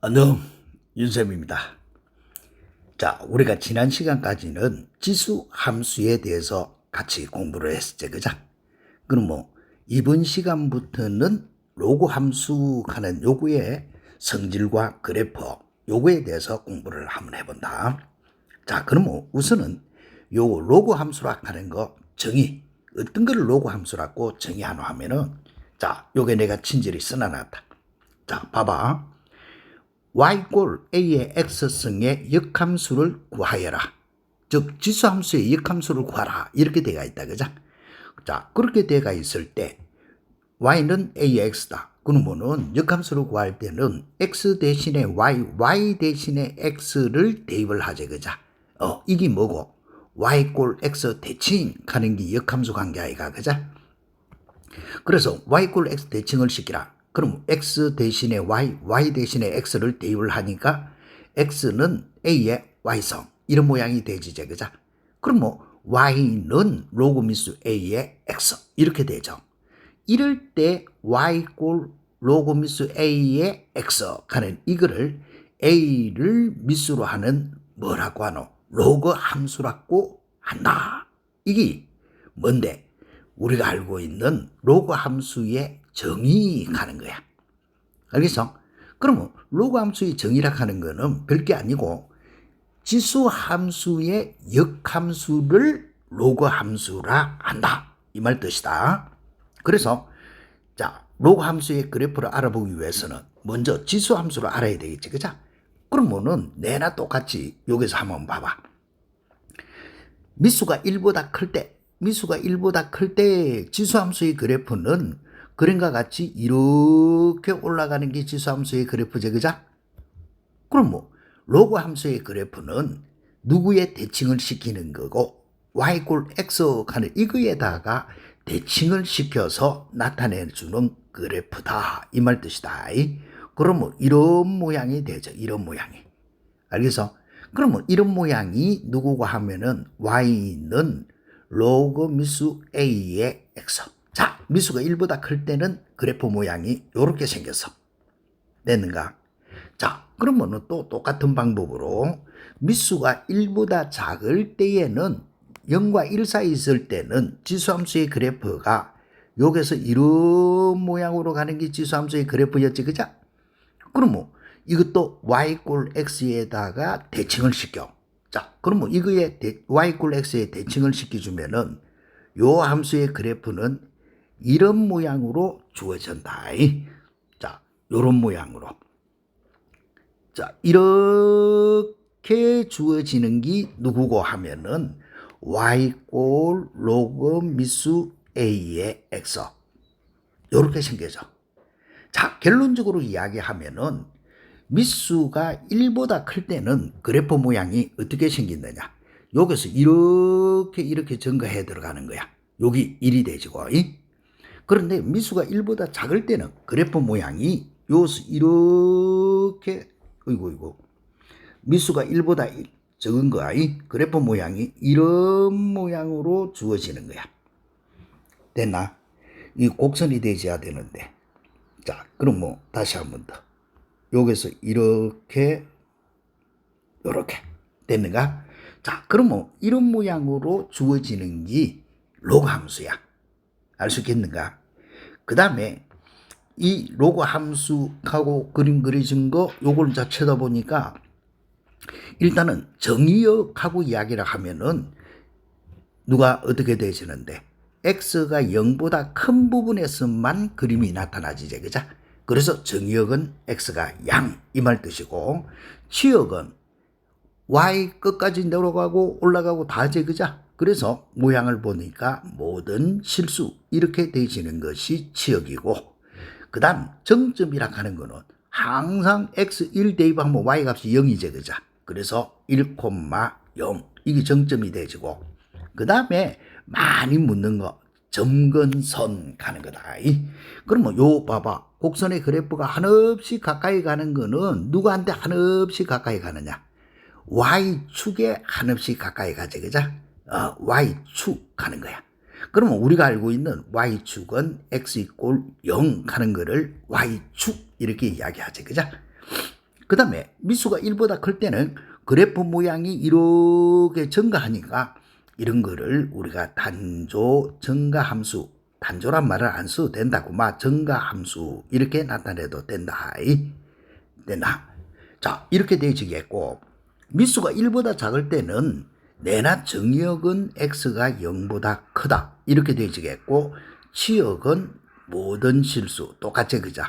안녕, 윤쌤입니다. 자, 우리가 지난 시간까지는 지수 함수에 대해서 같이 공부를 했었죠, 그죠? 그럼 이번 시간부터는 로그 함수 하는 요구의 성질과 그래프, 요거에 대해서 공부를 한번 해본다. 자, 그럼 우선은 요 로그 함수라 하는 거 정의, 어떤 거를 로그 함수라고 정의하노 하면은, 자, 요게 내가 친절히 써놔놨다. 자, 봐봐. y꼴 a의 x승의 역함수를 구하여라. 즉 지수함수의 역함수를 구하라. 이렇게 되어 있다. 그죠? 자, 그렇게 되어 있을 때 y는 a의 x다. 그러면은 역함수를 구할 때는 x 대신에 y 대신에 x를 대입을 하죠. 그죠? 이게 뭐고? y꼴 x 대칭하는 게 역함수 관계 아이가. 그죠? 그래서 y꼴 x 대칭을 시키라. 그럼 x 대신에 y 대신에 x를 대입을 하니까 x는 a의 y성 이런 모양이 되지, 그죠? 그럼 y는 로그 미수 a의 x 이렇게 되죠. 이럴 때 y꼴 로그 미수 a의 x 하는 이거를 a를 미수로 하는 뭐라고 하노? 로그 함수라고 한다. 이게 뭔데? 우리가 알고 있는 로그 함수의 정의하는 거야. 알겠어? 그러면 로그 함수의 정의라 하는 거는 별게 아니고 지수 함수의 역함수를 로그 함수라 한다. 이 말 뜻이다. 그래서 자, 로그 함수의 그래프를 알아보기 위해서는 먼저 지수 함수를 알아야 되겠지. 그죠? 그러면은 내나 똑같이 여기서 한번 봐봐. 미수가 1보다 클 때 지수함수의 그래프는 그림과 같이 이렇게 올라가는 게 지수함수의 그래프죠. 그죠? 그럼 로그 함수의 그래프는 누구의 대칭을 시키는 거고 y꼴 x 하는 이거에다가 대칭을 시켜서 나타내주는 그래프다. 이 말 뜻이다. 그러면 이런 모양이 되죠. 이런 모양이. 알겠어? 그러면 이런 모양이 누구고 하면은 y는 로그 미수 a의 x. 자, 미수가 1보다 클 때는 그래프 모양이 이렇게 생겼어. 됐는가? 자, 그러면은 또 똑같은 방법으로 미수가 1보다 작을 때에는 0과 1 사이 있을 때는 지수함수의 그래프가 여기서 이런 모양으로 가는 게 지수함수의 그래프였지, 그죠? 그러면 이것도 y꼴 x에다가 대칭을 시켜. 자, 그러면 이거에 y꼴 x에 대칭을 시켜주면은 요 함수의 그래프는 이런 모양으로 주어진다. 자, 요런 모양으로. 자, 이렇게 주어지는 게 누구고 하면은 y꼴 로그 미수 a의 x. 요렇게 생겨져. 자, 결론적으로 이야기하면은 미수가 1보다 클 때는 그래프 모양이 어떻게 생긴다냐. 여기서 이렇게 증가해 들어가는 거야. 여기 1이 되지고. 그런데 미수가 1보다 작을 때는 그래프 모양이 여기서 이렇게 미수가 1보다 적은 거야. 그래프 모양이 이런 모양으로 주어지는 거야. 됐나? 이 곡선이 되어야 되는데. 자, 그럼 다시 한 번 더. 여기서 이렇게 됐는가? 자, 그러면 이런 모양으로 주어지는 게 로그 함수야. 알 수 있겠는가? 그 다음에 이 로그 함수하고 그림 그려진 거 요걸 자 쳐다보니까 일단은 정의역하고 이야기를 하면은 누가 어떻게 되지는데 x가 0보다 큰 부분에서만 그림이 나타나지죠. 그죠? 그래서 정의역은 x가 양 이 말 뜻이고 치역은 y 끝까지 내려가고 올라가고 다지. 그죠? 그래서 모양을 보니까 모든 실수 이렇게 되지는 것이 치역이고 그 다음 정점이라 하는 거는 항상 x1 대입하면 y 값이 0이죠. 그죠? 그래서 1,0 이게 정점이 되지고 그 다음에 많이 묻는 거 점근선 가는 거다. 그러면 요 봐봐. 곡선의 그래프가 한없이 가까이 가는 거는 누구한테 한없이 가까이 가느냐? y축에 한없이 가까이 가지. 그죠? y축 가는 거야. 그러면 우리가 알고 있는 y축은 x = 0 가는 거를 y축 이렇게 이야기하지. 그죠? 그 다음에 미수가 1보다 클 때는 그래프 모양이 이렇게 증가하니까 이런 거를 우리가 단조 증가함수, 단조란 말을 안 써도 된다고, 증가함수 이렇게 나타내도 된다. 자, 이렇게 되어지겠고, 미수가 1보다 작을 때는 내나 정의역은 x가 0보다 크다 이렇게 되어지겠고, 치역은 모든 실수 똑같이 그죠?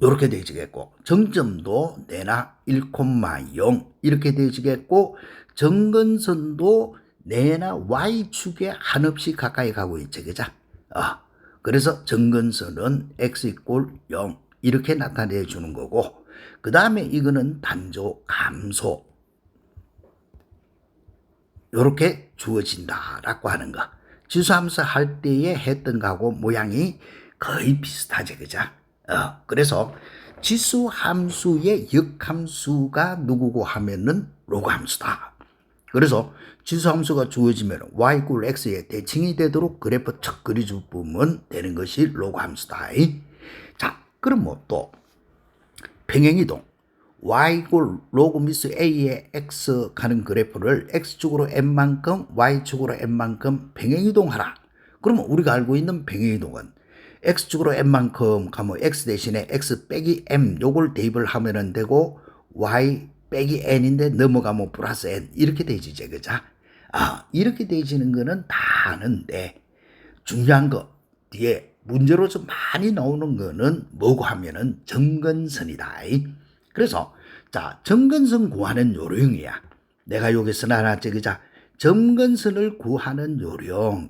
이렇게 되어지겠고, 정점도 내나 1,0 이렇게 되어지겠고, 정근선도 내나 y축에 한없이 가까이 가고 있죠. 그죠? 그래서 정근선은 x = 0 이렇게 나타내 주는 거고, 그 다음에 이거는 단조 감소 이렇게 주어진다라고 하는 거. 지수함수 할 때에 했던 거하고 모양이 거의 비슷하죠. 그죠? 그래서 지수함수의 역함수가 누구고 하면은 로그함수다. 그래서 지수함수가 주어지면 y = x의 대칭이 되도록 그래프 척 그려주면 되는 것이 로그함수다. 자, 그럼 뭐 또 평행이동 y = 로그 미수 a의 x 가는 그래프를 x축으로 n만큼 y축으로 n만큼 평행이동하라. 그러면 우리가 알고 있는 평행이동은 x축으로 n만큼 가면 x 대신에 x 빼기 m 요걸 대입을 하면 되고, y 빼기 n인데 넘어가면 플러스 n 이렇게 되지죠. 그죠? 이렇게 되지는 거는 다 아는데, 중요한 거 뒤에 문제로 좀 많이 나오는 거는 뭐고 하면은 정근선이다. 그래서 자, 정근선 구하는 요령이야. 내가 여기서 나눴지. 그죠? 정근선을 구하는 요령.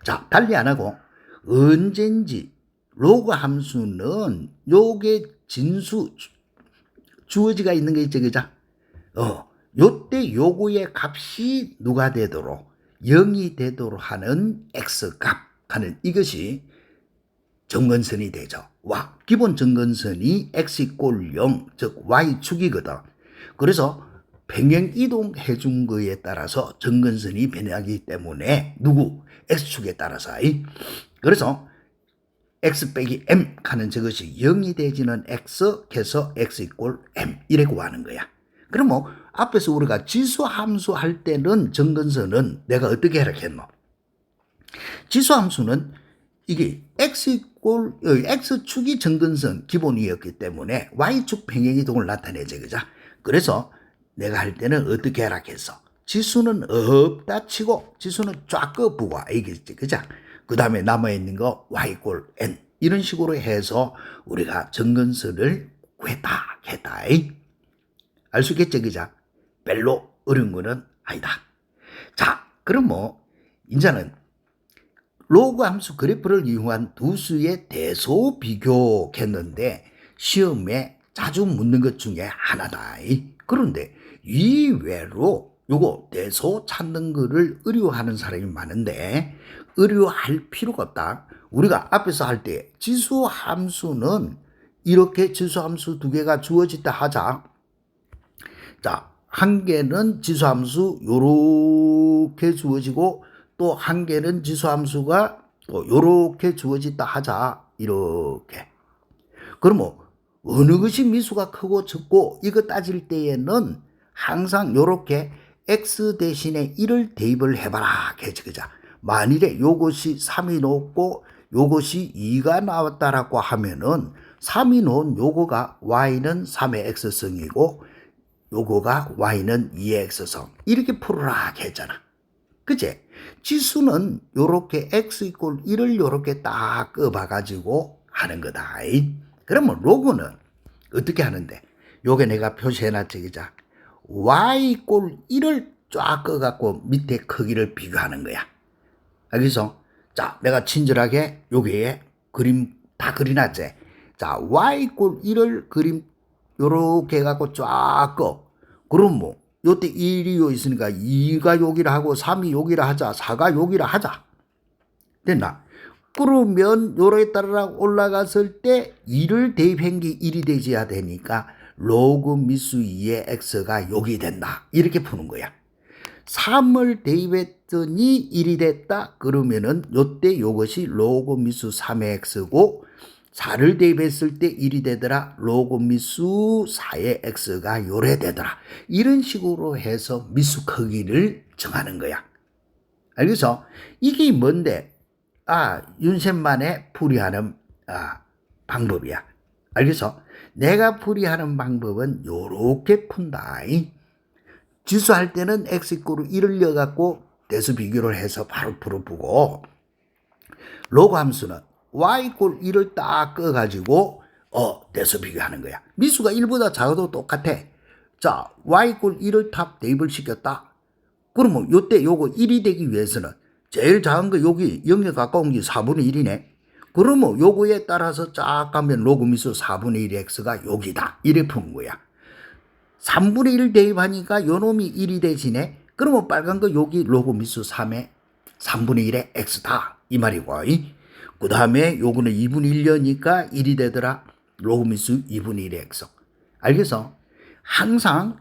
자, 달리 안 하고 언젠지 로그 함수는 요게 진수 주어지가 있는 게 있죠. 그죠? 요때 요거의 값이 누가 되도록 0이 되도록 하는 x값 하는 이것이 정근선이 되죠. 기본 정근선이 x = 0, 즉 y축이거든. 그래서 평행 이동해 준 거에 따라서 정근선이 변하기 때문에 x축에 따라서. 그래서 x 빼기 m 하는 저것이 0이 되지는 x 해서 x = m 이래 구하는 거야. 그럼 뭐 앞에서 우리가 지수함수 할 때는 정근선은 내가 어떻게 하라 했노? 지수함수는 이게 x축이 정근선 기본이었기 때문에 y축 평행이동을 나타내죠. 그죠? 그래서 내가 할 때는 어떻게 하라 했어? 지수는 없다 치고 지수는 쫙 꺼부고 알겠지. 그죠? 그 다음에 남아있는 거 y = n 이런 식으로 해서 우리가 정근선을 구했다 했다. 알 수 있겠죠. 그죠? 별로 어려운 거는 아니다. 자, 그럼 뭐 이제는 로그 함수 그래프를 이용한 두 수의 대소 비교했는데 시험에 자주 묻는 것 중에 하나다. 그런데 이외로 요거 대소 찾는 거를 의뢰하는 사람이 많은데 의뢰할 필요가 없다. 우리가 앞에서 할 때 지수함수는 이렇게 지수함수 두 개가 주어졌다 하자. 자, 한 개는 지수함수 요렇게 주어지고 또 한 개는 지수함수가 또 요렇게 주어졌다 하자. 이렇게. 그러면 어느 것이 미수가 크고 적고 이거 따질 때에는 항상 요렇게 x 대신에 1을 대입을 해봐라. 그죠? 만일에 요것이 3이 나왔고 요것이 2가 나왔다라고 하면은 3이 나온 요거가 y는 3의 x성이고 요거가 y는 2의 x성 이렇게 풀어라 했잖아. 그치? 지수는 요렇게 x = 1을 요렇게 딱 꺼봐가지고 하는 거다. 그러면 로그는 어떻게 하는데? 요게 내가 표시해놨지. 그죠? y = 1을 쫙 꺼갖고 밑에 크기를 비교하는 거야. 그래서 자, 내가 친절하게 여기에 그림 다 그려놨지. 자, y = 1을 그림 요렇게 해갖고 쫙 꺼. 그럼 뭐 요때 1이 요 있으니까 2가 여기라 하고 3이 여기라 하자. 4가 여기라 하자. 됐나? 그러면 요래 따라 올라갔을 때 2를 대입한 게 1이 되져야 되니까 로그 미수 2의 x가 여기 된다. 이렇게 푸는 거야. 3을 대입했더니 1이 됐다. 그러면은 요때 요것이 로그 미수 3의 x고 4를 대입했을 때 1이 되더라. 로그 미수 4의 x가 요래 되더라. 이런 식으로 해서 미수 크기를 정하는 거야. 알겠어? 이게 뭔데? 윤쌤만의 풀이하는 방법이야. 알겠어? 내가 풀이하는 방법은 요렇게 푼다. 지수할 때는 x 이꼴 1을 넣어갖고 대수 비교를 해서 바로 풀어보고, 로그 함수는 y 이꼴 1을 딱 꺼가지고 대수 비교하는 거야. 미수가 1보다 작아도 똑같아. 자, y 이꼴 1을 탑 대입을 시켰다. 그러면 요때 요거 1이 되기 위해서는 제일 작은 거 여기 0에 가까운 게 4분의 1이네. 그러면 요거에 따라서 쫙 가면 로그 미수 4분의 1의 x가 여기다. 이래 푸는 거야. 3분의 1 대입하니까 요놈이 1이 되지네. 그러면 빨간 거 여기 로그 미수 3의 3분의 1의 x다. 이 말이고. 그 다음에 요거는 2분의 1이니까 1이 되더라. 로그 미수 2분의 1의 x. 알겠어? 항상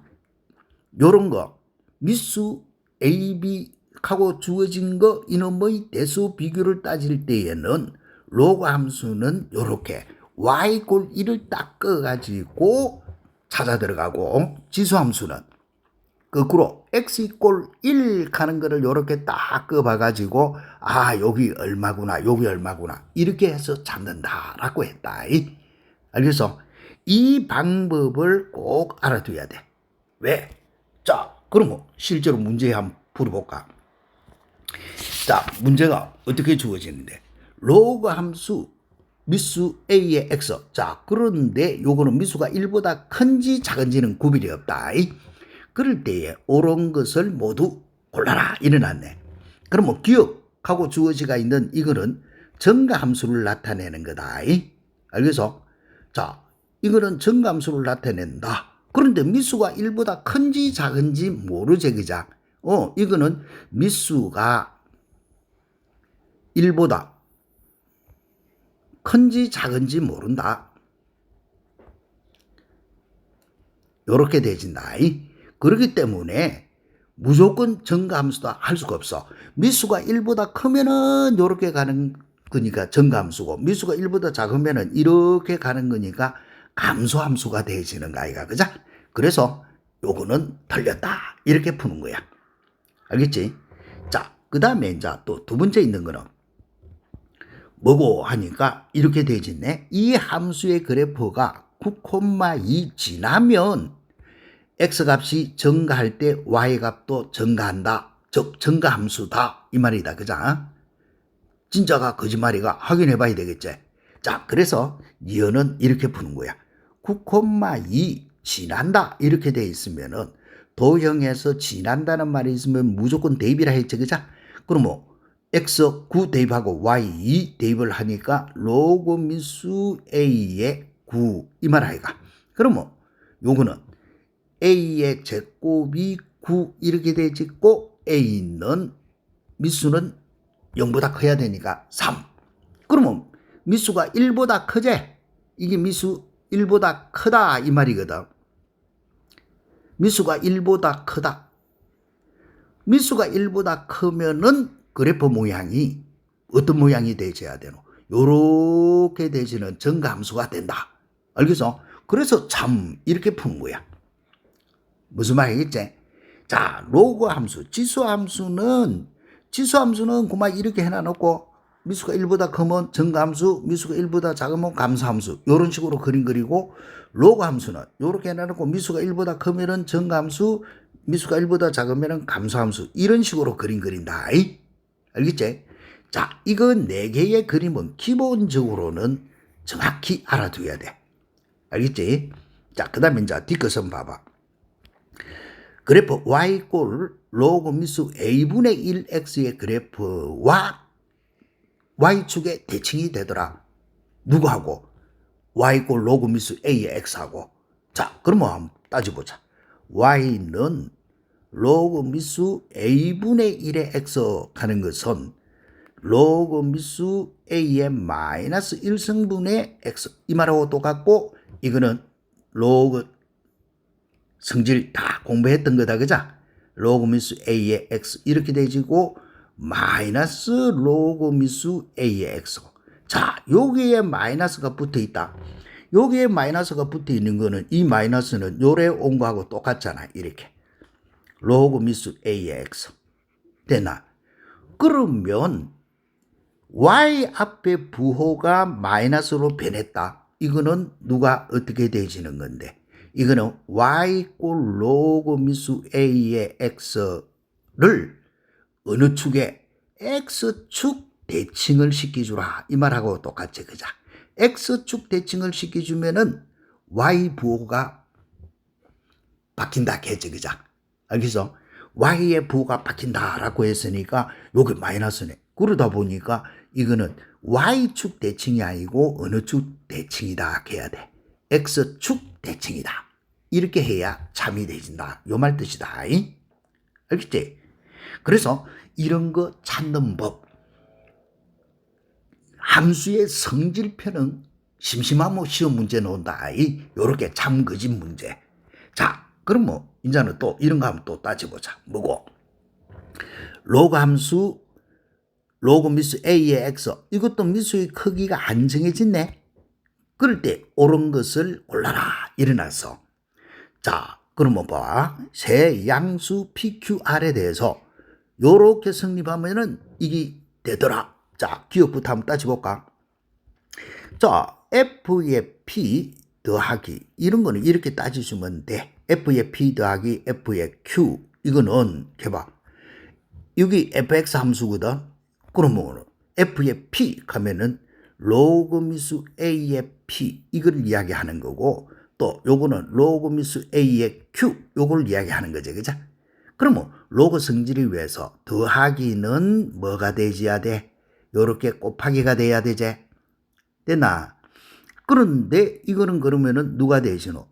요런 거 미수 A, B하고 주어진 거 이놈의 대수 비교를 따질 때에는 로그 함수는 요렇게 y 이꼴 1을 딱 꺼가지고 찾아 들어가고, 지수 함수는 거꾸로 x 이꼴 1 가는 거를 요렇게 딱 꺼봐가지고 여기 얼마구나 여기 얼마구나 이렇게 해서 찾는다라고 했다. 알겠어? 이 방법을 꼭 알아둬야 돼. 왜? 자, 그러면 실제로 문제 한번 풀어볼까? 자, 문제가 어떻게 주어지는데, 로그 함수 미수 a의 x. 자, 그런데 요거는 미수가 1보다 큰지 작은지는 구별이 없다. 그럴 때에 옳은 것을 모두 골라라. 이래놨네. 그러면 기억하고 주어지가 있는 이거는 증가함수를 나타내는 거다. 알겠어? 자, 이거는 증가함수를 나타낸다. 그런데 미수가 1보다 큰지 작은지 모르지, 그자? 이거는 미수가 1보다 큰지 작은지 모른다. 요렇게 되진다. 그렇기 때문에 무조건 증가함수다 할 수가 없어. 미수가 1보다 크면은 요렇게 가는 거니까 증가함수고, 미수가 1보다 작으면은 이렇게 가는 거니까 감소함수가 되지는 거 아이가, 그자? 그래서 요거는 틀렸다. 이렇게 푸는 거야. 알겠지? 자, 그 다음에 이제 또 두 번째 있는 거는 뭐고 하니까 이렇게 되어있네. 이 함수의 그래프가 9,2 지나면 x값이 증가할 때 y값도 증가한다. 즉 증가함수다. 이 말이다. 그자? 진짜가 거짓말이가 확인해 봐야 되겠지. 자, 그래서 이어는 이렇게 푸는 거야. 9,2 지난다. 이렇게 돼 있으면은 도형에서 지난다는 말이 있으면 무조건 대입이라 했지. 그자? 그러면 x 9 대입하고 y 2 대입을 하니까 로그 미수 a의 9 이 말 아이가. 그러면 요거는 a의 제곱이 9 이렇게 되어있고 a는 미수는 0보다 커야 되니까 3. 그러면 미수가 1보다 크지? 이게 미수 1보다 크다 이 말이거든. 미수가 1보다 크다. 미수가 1보다 크면은 그래프 모양이 어떤 모양이 되어야 되노? 요렇게 되지는 증가함수가 된다. 알겠어? 그래서 참 이렇게 푸는 거야. 무슨 말이겠지? 자, 로그 함수, 지수함수는 그만 이렇게 해놔놓고 미수가 1보다 크면 증가함수, 미수가 1보다 작으면 감소함수 이런 식으로 그림 그리고, 로그 함수는 이렇게 해놔놓고 미수가 1보다 크면은 증가함수, 미수가 1보다 작으면은 감소함수 이런 식으로 그림 그린다. 알겠지? 자, 이거 4개의 그림은 기본적으로는 정확히 알아둬야 돼. 알겠지? 자, 그 다음에 이제 뒷것은 봐봐. 그래프 y 꼴 로그 미수 a분의 1x의 그래프와 y축의 대칭이 되더라. 누구하고? y 꼴 로그 미수 a의 x하고. 자, 그러면 한번 따져보자. y는 로그 미수 a분의 1의 x 가는 것은 로그 미수 a의 마이너스 1승분의 x 이 말하고 똑같고, 이거는 로그 성질 다 공부했던 거다. 그자? 로그 미수 a의 x 이렇게 되지고 마이너스 로그 미수 a의 x. 자, 여기에 마이너스가 붙어 있다. 여기에 마이너스가 붙어 있는 거는 이 마이너스는 요래 온 거하고 똑같잖아. 이렇게. 로그 미수 A의 X. 되나? 그러면 Y 앞에 부호가 마이너스로 변했다. 이거는 누가 어떻게 되지는 건데? 이거는 Y 꼴 로그 미수 A의 X를 어느 축에 X축 대칭을 시켜주라. 이 말하고 똑같지, 그자? X축 대칭을 시켜주면은 Y 부호가 바뀐다, 개지, 그자? 알겠어? Y의 부호가 바뀐다라고 했으니까 여기 마이너스네. 그러다 보니까 이거는 Y축 대칭이 아니고 어느 축 대칭이다 해야 돼. X축 대칭이다. 이렇게 해야 참이 되진다. 요 말 뜻이다. 알겠지? 그래서 이런 거 찾는 법. 함수의 성질표는 심심하면 시험 문제 나온다. 요렇게 참거짓 문제. 자, 그럼 뭐 이제는 또 이런 거 한번 또 따져보자. 뭐고? 로그 함수 로그 미수 A의 X. 이것도 미수의 크기가 안 정해졌네. 그럴 때 옳은 것을 골라라. 일어나서. 자, 그러면 봐. 세 양수 PQR에 대해서 요렇게 성립하면은 이게 되더라. 자, 기억부터 한번 따져볼까? 자, F의 P 더하기 이런 거는 이렇게 따지시면 돼. F의 P 더하기 F의 Q. 이거는 해봐. 여기 fx 함수거든. 그러면 F의 P 하면은 로그 미수 A의 P 이걸 이야기하는 거고, 또 요거는 로그 미수 A의 Q 요걸 이야기하는 거지, 그죠? 그러면 로그 성질을 위해서 더하기는 뭐가 되어야 돼? 요렇게 곱하기가 돼야 되지. 되나? 그런데 이거는 그러면은 누가 되시노?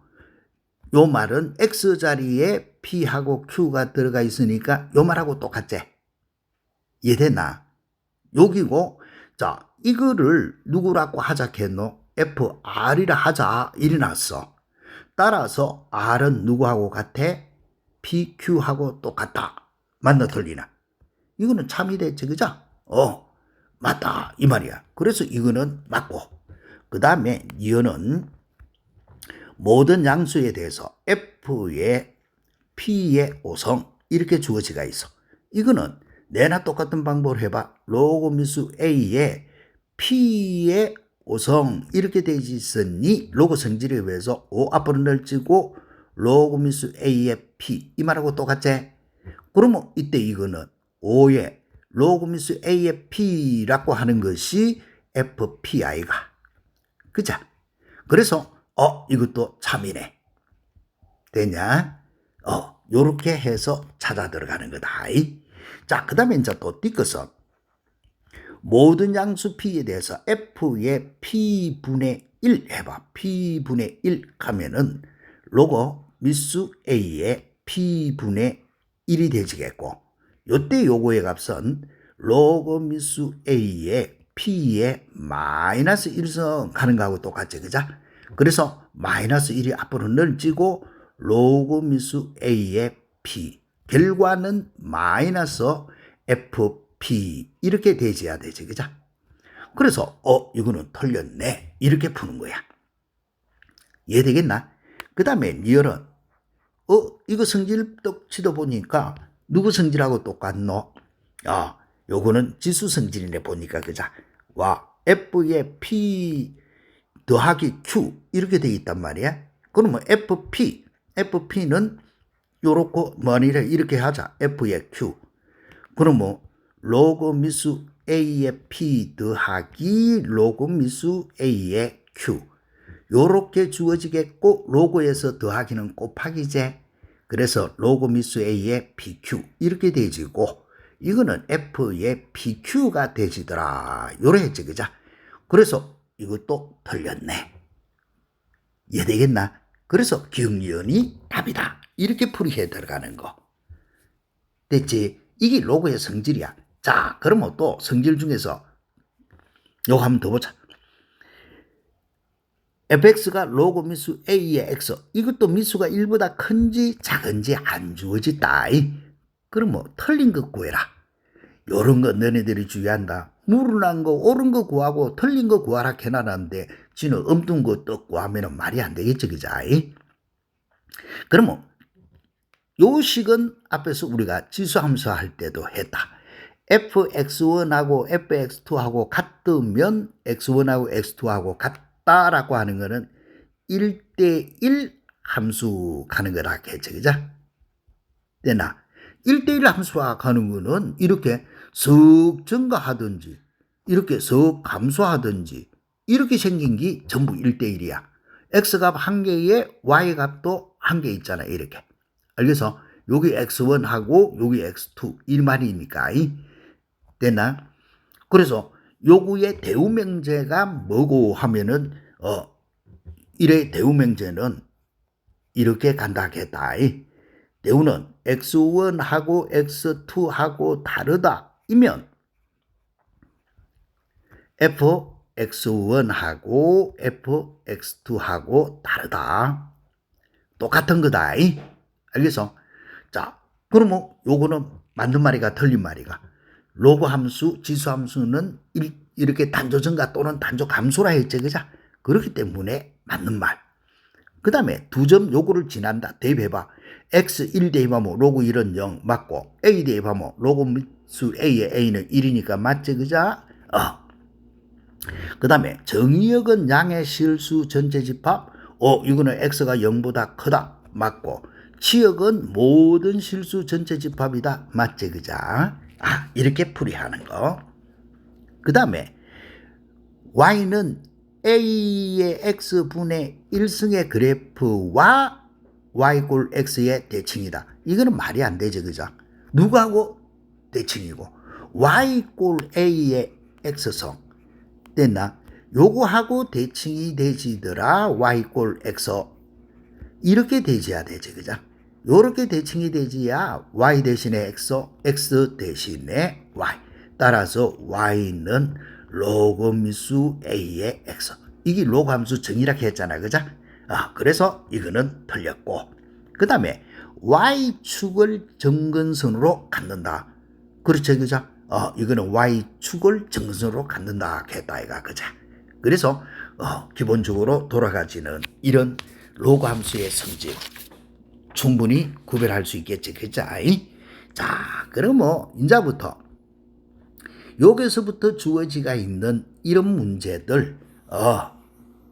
요 말은 X 자리에 P하고 Q가 들어가 있으니까 요 말하고 똑같지? 이해됐나? 여기고, 자, 이거를 누구라고 하자 했노? FR이라 하자. 일어났어. 따라서 R은 누구하고 같아? PQ하고 똑같다. 맞나 틀리나? 이거는 참이 됐지, 그죠? 맞다. 이 말이야. 그래서 이거는 맞고. 그 다음에 이어는 모든 양수에 대해서 F의 P의 5성 이렇게 주어지가 있어. 이거는 내나 똑같은 방법을 해봐. 로그 미수 A의 P의 5성 이렇게 되어 있으니 로그 성질에 의해서 5 앞으로 널찍고 로그 미수 A의 P 이 말하고 똑같지? 그러면 이때 이거는 5의 로그 미수 A의 P라고 하는 것이 FPI가. 그자? 그래서 이것도 참이네. 되냐? 요렇게 해서 찾아 들어가는 거다. 자, 그 다음에 이제 또 띄것은 모든 양수 P에 대해서 F의 P분의 1 해봐. P분의 1 하면은 로그 미수 A의 P분의 1이 되지겠고, 요때 요거의 값은 로그 미수 A의 P의 마이너스 1성 하는 거하고 똑같지, 그자? 그래서 마이너스 1이 앞으로 널찍고 로그 미수 A의 P 결과는 마이너스 FP 이렇게 되어야 되지, 그자? 그래서 이거는 틀렸네 이렇게 푸는 거야. 이해되겠나? 그 다음에 리얼은 이거 성질 떡치도 보니까 누구 성질하고 똑같노? 요거는 지수 성질이네 보니까, 그자? 와, F의 P 더하기 Q 이렇게 돼 있단 말이야. 그러면 FP는 요렇고 뭐니래 이렇게 하자. F의 Q. 그러면 로그 미수 A의 P 더하기 로그 미수 A의 Q. 요렇게 주어지겠고, 로그에서 더하기는 곱하기제. 그래서 로그 미수 A의 PQ 이렇게 되지고, 이거는 F의 PQ가 되지더라. 요래 했지, 그자? 그래서 이것도 틀렸네. 이해되겠나? 그래서 기억리언이 답이다. 이렇게 풀이해 들어가는 거. 됐지? 이게 로그의 성질이야. 자, 그러면 또 성질 중에서 요거 한번 더 보자. fx가 로그 미수 a의 x. 이것도 미수가 1보다 큰지 작은지 안 주어졌다. 그럼 뭐 틀린 거 구해라. 요런 거 너네들이 주의한다. 물어난 거 옳은 거 구하고 틀린 거 구하라 해놨는데 지는 엉뚱 거 떡 구하면 말이 안 되겠지, 그자? 그러면 요 식은 앞에서 우리가 지수함수 할 때도 했다. fx1하고 fx2하고 같으면 x1하고 x2하고 같다라고 하는 거는 1대1 함수 가는 거라 했죠, 그죠? 되나? 1대1 함수와 가는 거는 이렇게 석 증가하든지 이렇게 석 감소하든지 이렇게 생긴 게 전부 1대1이야. x값 한 개에 y값도 한 개 있잖아, 이렇게. 알겠어? 여기 x1하고 여기 x2 이 말이니까. 되나? 그래서 요구의 대우명제가 뭐고 하면은 이래 대우명제는 이렇게 간다 하겠다. 대우는 x1하고 x2하고 다르다 이면 fx1하고 fx2하고 다르다. 똑같은 거다. 알겠어? 자, 그러면 요거는 맞는 말이가 틀린 말이가. 로그 함수, 지수 함수는 이렇게 단조 증가 또는 단조 감소라 했지, 그죠? 그렇기 때문에 맞는 말. 그 다음에 두 점 요거를 지난다. 대입해봐. x1 대입하면 로그 1은 0 맞고 a 대입하면 로그 미수 a의 a는 1이니까 맞지, 그죠? 그 다음에 정의역은 양의 실수 전체 집합. 이거는 x가 0보다 크다. 맞고 치역은 모든 실수 전체 집합이다. 맞지, 그죠? 이렇게 풀이하는 거. 그 다음에 y는 a의 x분의 1승의 그래프와 y꼴 x의 대칭이다. 이거는 말이 안 되죠, 그죠? 누구하고 대칭이고 y꼴 a의 x성 됐나? 요거하고 대칭이 되지더라. y꼴 x 이렇게 되지야 되지, 그죠? 요렇게 대칭이 되지야 y 대신에 x 대신에 y. 따라서 y는 로그 미수 a의 x. 이게 로그 함수 정의라고 했잖아, 그죠? 그래서 이거는 틀렸고. 그 다음에 y축을 정근선으로 갖는다. 그렇죠, 그죠? 이거는 y축을 정근선으로 갖는다 했다, 이가, 그죠? 그래서 기본적으로 돌아가지는 이런 로그 함수의 성질 충분히 구별할 수 있겠지, 그죠? 자, 그럼 이제부터 여기서부터 주어지가 있는 이런 문제들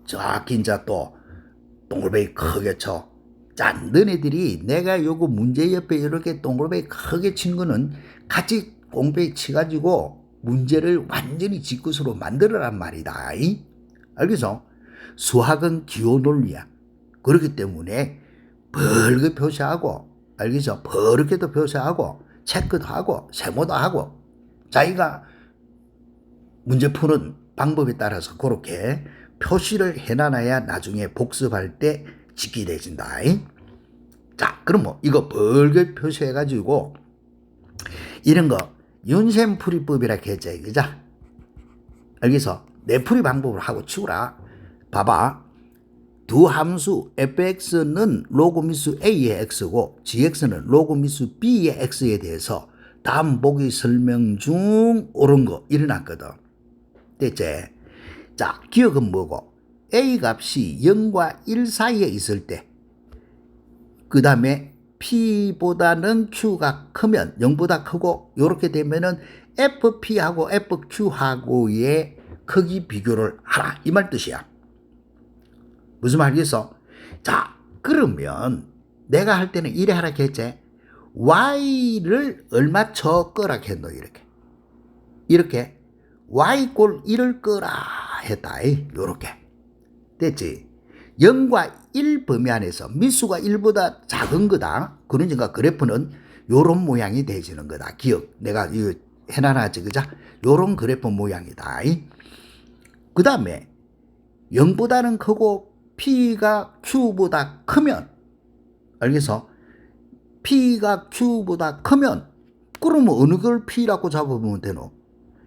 정확히 이제 또 동글뱅이 크게 쳐. 자, 너네들이 내가 요거 문제 옆에 이렇게 동글뱅이 크게 친 거는 같이 공백이 치가지고 문제를 완전히 직구수로 만들어란 말이다. 알겠어? 수학은 기호 논리야. 그렇기 때문에 벌게 표시하고, 알겠어? 버릇게도 표시하고, 체크도 하고, 세모도 하고, 자기가 문제 푸는 방법에 따라서 그렇게 표시를 해놔야 나중에 복습할 때 지키돼진다. 자, 그럼 이거 벌게 표시해가지고 이런 거 윤셈풀이법이라 했지, 그죠? 알겠어? 내 풀이 방법을 하고 치우라. 봐봐. 두 함수 fx는 로그 미수 a의 x고 gx는 로그 미수 b의 x에 대해서 다음 보기 설명 중 옳은 거 일어났거든. 됐지? 자, 기억은 뭐고? a 값이 0과 1 사이에 있을 때, 그 다음에 p보다는 q가 크면 0보다 크고 요렇게 되면은 fp하고 fq하고의 크기 비교를 하라, 이 말 뜻이야. 무슨 말이겠어? 자, 그러면 내가 할 때는 이래 하라 했지. y를 얼마 쳐 끄라 했노, 이렇게 y꼴 1을 끄라 했다. 요렇게 됐지. 0과 1 범위 안에서 미수가 1보다 작은 거다. 그러니까 그래프는 요런 모양이 되지는 거다. 기억, 내가 이거 해놔놨지, 그죠? 요런 그래프 모양이다. 그 다음에 0보다는 크고 P가 Q보다 크면, 알겠어? P가 Q보다 크면, 그러면 어느 걸 P라고 잡으면 되노?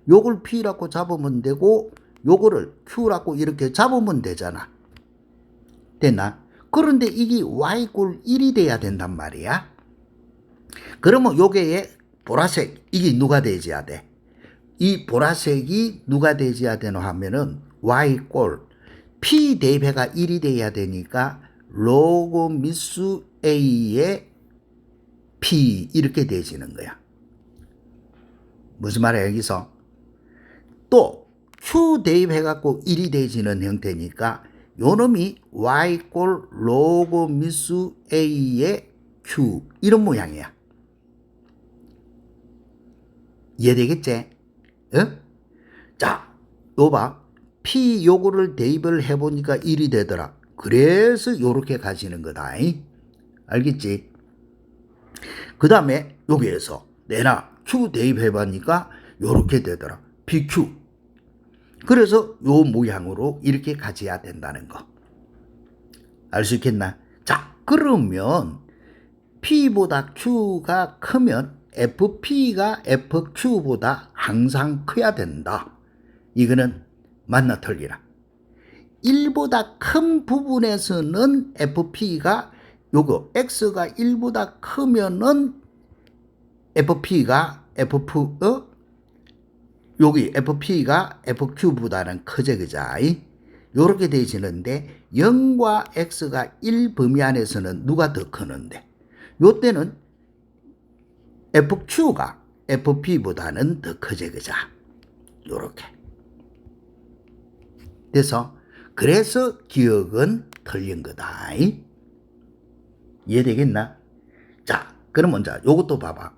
요걸 P라고 잡으면 되고, 요거를 Q라고 이렇게 잡으면 되잖아. 됐나? 그런데 이게 Y꼴 1이 돼야 된단 말이야. 그러면 요게 보라색, 이게 누가 돼야 돼? 이 보라색이 누가 되어야 되노 하면은 y꼴 p 대입해가 1이 돼야 되니까 로그 미수 a의 p 이렇게 되어지는 거야. 무슨 말이야 여기서? 또 q 대입해갖고 1이 되어지는 형태니까 요놈이 y꼴 로그 미수 a의 q 이런 모양이야. 이해되겠지? 어? 자, 요 봐. P 요거를 대입을 해보니까 1이 되더라. 그래서 요렇게 가지는 거다. 알겠지? 그 다음에 여기에서 내나 Q 대입해보니까 요렇게 되더라. PQ. 그래서 요 모양으로 이렇게 가져야 된다는 거. 알 수 있겠나? 자, 그러면 P보다 Q가 크면 FP가 FQ보다 항상 커야 된다. 이거는 맞나 틀리나? 1보다 큰 부분에서는 FP가 요거 X가 1보다 크면은 FP가 여기 FP가 FQ보다는 크죠, 그자? 요렇게 되어지는데 0과 X가 1 범위 안에서는 누가 더 크는데? 요때는 FQ가 FP보다는 더 크죠, 그자? 요렇게. 그래서 기억은 틀린 거다. 이해되겠나? 자, 그럼 먼저 요것도 봐봐.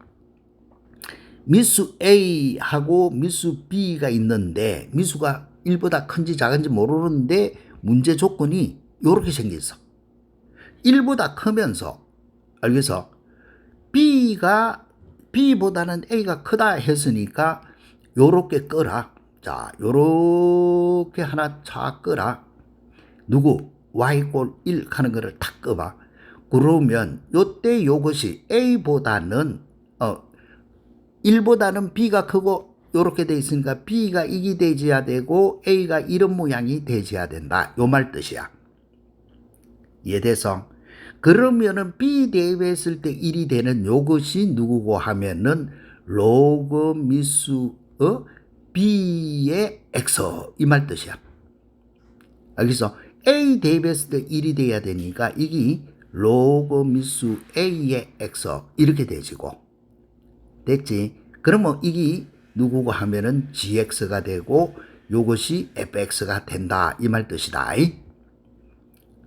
미수 A하고 미수 B가 있는데 미수가 1보다 큰지 작은지 모르는데 문제 조건이 요렇게 생겼어. 1보다 크면서 알겠어? B보다는 A가 크다 했으니까 요렇게 끄라. 자, 요렇게 하나 차 끄라. 누구? Y꼴 1 하는 거를 탁 끄봐. 그러면 요때 요것이 A보다는 1보다는 B가 크고 요렇게 돼 있으니까 B가 이기 되어야 되고 A가 이런 모양이 되어야 된다. 요 말 뜻이야. 이해돼서? 그러면은 B 대입했을 때 1이 되는 요것이 누구고 하면은 로그 미수 B의 X 이 말 뜻이야. 알겠어? A 대입했을 때 1이 돼야 되니까 이게 로그 미수 A의 X 이렇게 되지고 됐지? 그러면 이게 누구고 하면은 GX가 되고 요것이 FX가 된다 이 말 뜻이다.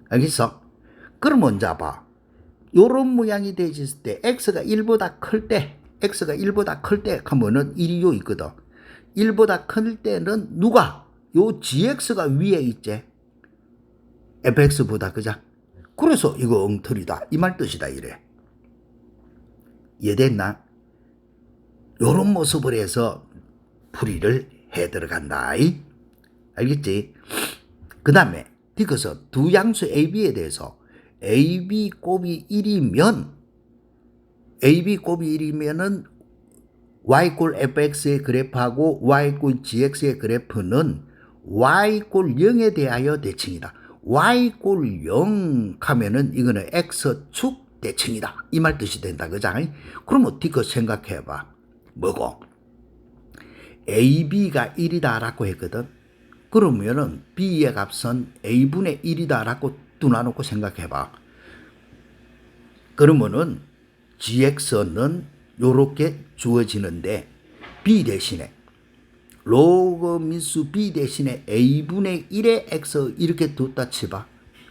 알겠어? 그럼 먼저 봐. 요런 모양이 되어있을 때 X가 1보다 클 때 하면은 1이 요 있거든. 1보다 클 때는 누가? 요 GX가 위에 있지. FX보다 그자? 그래서 이거 엉터리다 이 말 뜻이다 이래. 이해됐나? 요런 모습을 해서 풀이를 해 들어간다. 알겠지? 그 다음에 뒤에서 두 양수 AB에 대해서 AB 곱이 1이면은 Y꼴 fx의 그래프하고 Y꼴 gx의 그래프는 Y꼴 0에 대하여 대칭이다. Y꼴 0 하면은 이거는 X축 대칭이다. 이 말 뜻이 된다. 그죠? 그러면 뒤거 생각해봐. 뭐고? AB가 1이다 라고 했거든. 그러면은 B의 값은 A분의 1이다 라고 놔놓고 생각해봐. 그러면은 GX는 요렇게 주어지는데 B 대신에 로그 미수 B 대신에 A분의 1의 X 이렇게 뒀다 치봐.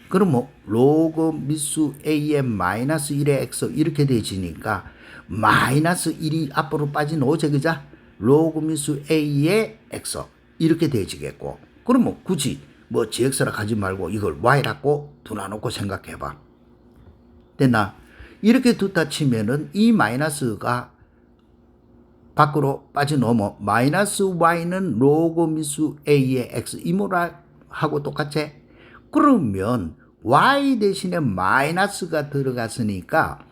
그러면 로그 미수 A의 마이너스 1의 X 이렇게 되지니까 마이너스 1이 앞으로 빠진 오제 그자? 로그 미수 A의 X 이렇게 되지겠고 그러면 굳이 뭐 GX라 하지 말고 이걸 Y라고 놔놓고 생각해봐. 됐나? 이렇게 뒀다 치면은 이 마이너스가 밖으로 빠져나오면 마이너스 Y는 로그 미수 A의 X 이모라하고 똑같지? 그러면 Y 대신에 마이너스가 들어갔으니까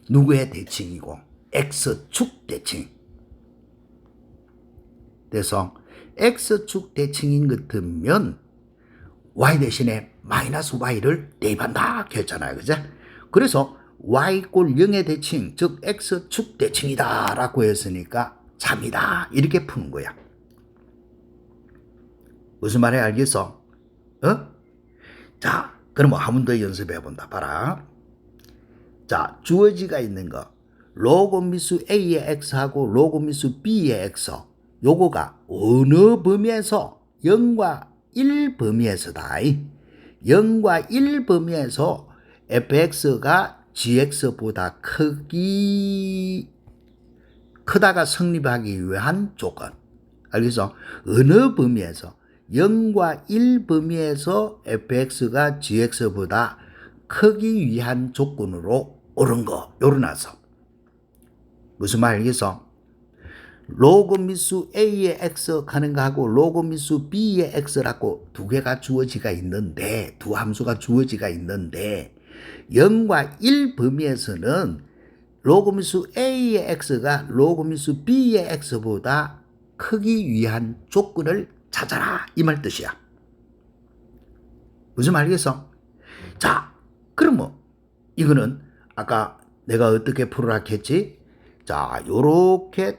누구의 대칭이고? X축 대칭. 그래서 X축 대칭인 것 같으면 Y 대신에 마이너스 Y를 대입한다 했잖아요. 그죠? 그래서 Y꼴 0의 대칭, 즉 X축 대칭이다 라고 했으니까 참이다 이렇게 푸는 거야. 무슨 말인지 알겠어? 어? 자, 그럼 한 번 더 연습해 본다. 봐라. 자, 주어지가 있는 거. 로그미수 A의 X하고 로그미수 B의 X. 요거가 어느 범위에서 0과 1 범위에서다. 0과 1 범위에서 fx가 gx보다 크다가 성립하기 위한 조건. 알겠어? 어느 범위에서 0과 1 범위에서 fx가 gx보다 크기 위한 조건으로 옳은 거 요러나서 무슨 말 알겠어? 로그미수 A의 X 가는 거하고 로그미수 B의 X라고 두 개가 주어지가 있는데 두 함수가 주어지가 있는데 0과 1 범위에서는 로그미수 A의 X가 로그미수 B의 X보다 크기 위한 조건을 찾아라 이 말 뜻이야. 무슨 말 알겠어? 자, 그럼 뭐 이거는 아까 내가 어떻게 풀으라 했지? 자, 요렇게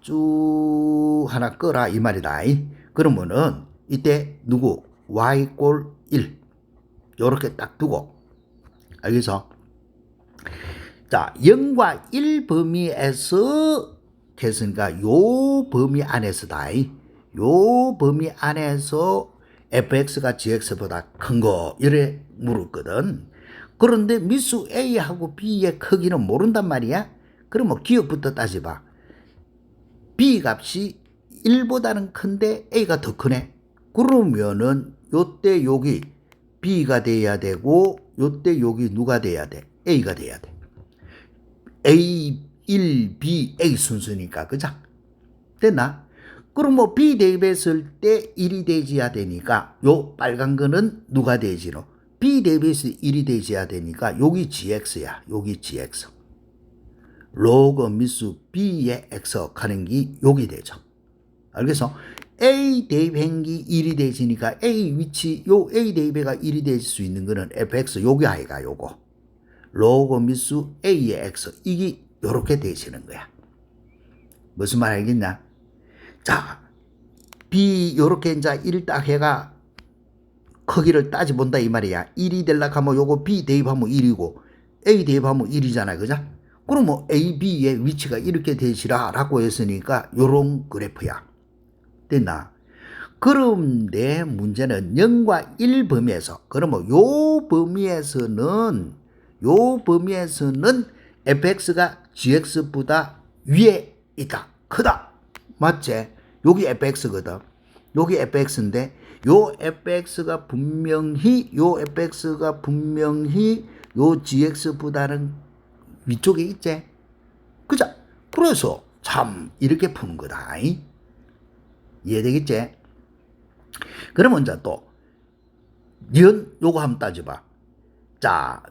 쭉 하나 끄라 이 말이다. 그러면은 이때 누구? y 꼴 1 요렇게 딱 두고 알겠어? 자, 0과 1 범위에서 했으니까 요 범위 안에서다. 요 범위 안에서 fx가 gx보다 큰 거 이래 물었거든. 그런데 미수 A하고 B의 크기는 모른단 말이야. 그러면 기억부터 따져봐. B 값이 1보다는 큰데 A가 더 크네. 그러면은 요때 여기 B가 돼야 되고 요때 여기 누가 돼야 돼? A가 돼야 돼. A, 1, B, A 순서니까 그죠? 됐나? 그럼 뭐 B 대입했을 때 1이 되지야 되니까 요 빨간 거는 누가 되지노? B 대입해서 1이 되지야 되니까 여기 GX야. 여기 GX. 로그 미수 B의 X 가는 게 여기 되죠. 알겠어? A 대입한 게 1이 되지니까 A 위치 요 A 대입해가 1이 될 수 있는 거는 fx 요게 아이가 요거. 로그 미수 A의 X 이게 요렇게 되시는 거야. 무슨 말 알겠냐? 자, B 요렇게 이제 1 딱 해가 크기를 따져본다 이 말이야. 1이 되려고 하면 요거 B 대입하면 1이고 A 대입하면 1이잖아. 그죠? 그럼 뭐 A, B의 위치가 이렇게 되시라 라고 했으니까 요런 그래프야. 됐나? 그런데 문제는 0과 1 범위에서 그러면 요 범위에서는 fx가 gx보다 위에 있다. 크다. 맞지? 여기 fx거든. 여기 fx인데 요 fx가 분명히 요 gx보다는 위쪽에 있지. 그죠? 그래서 참 이렇게 푸는 거다. 이해되겠지? 그러면 이제 또 요거 한번 따져봐. 자,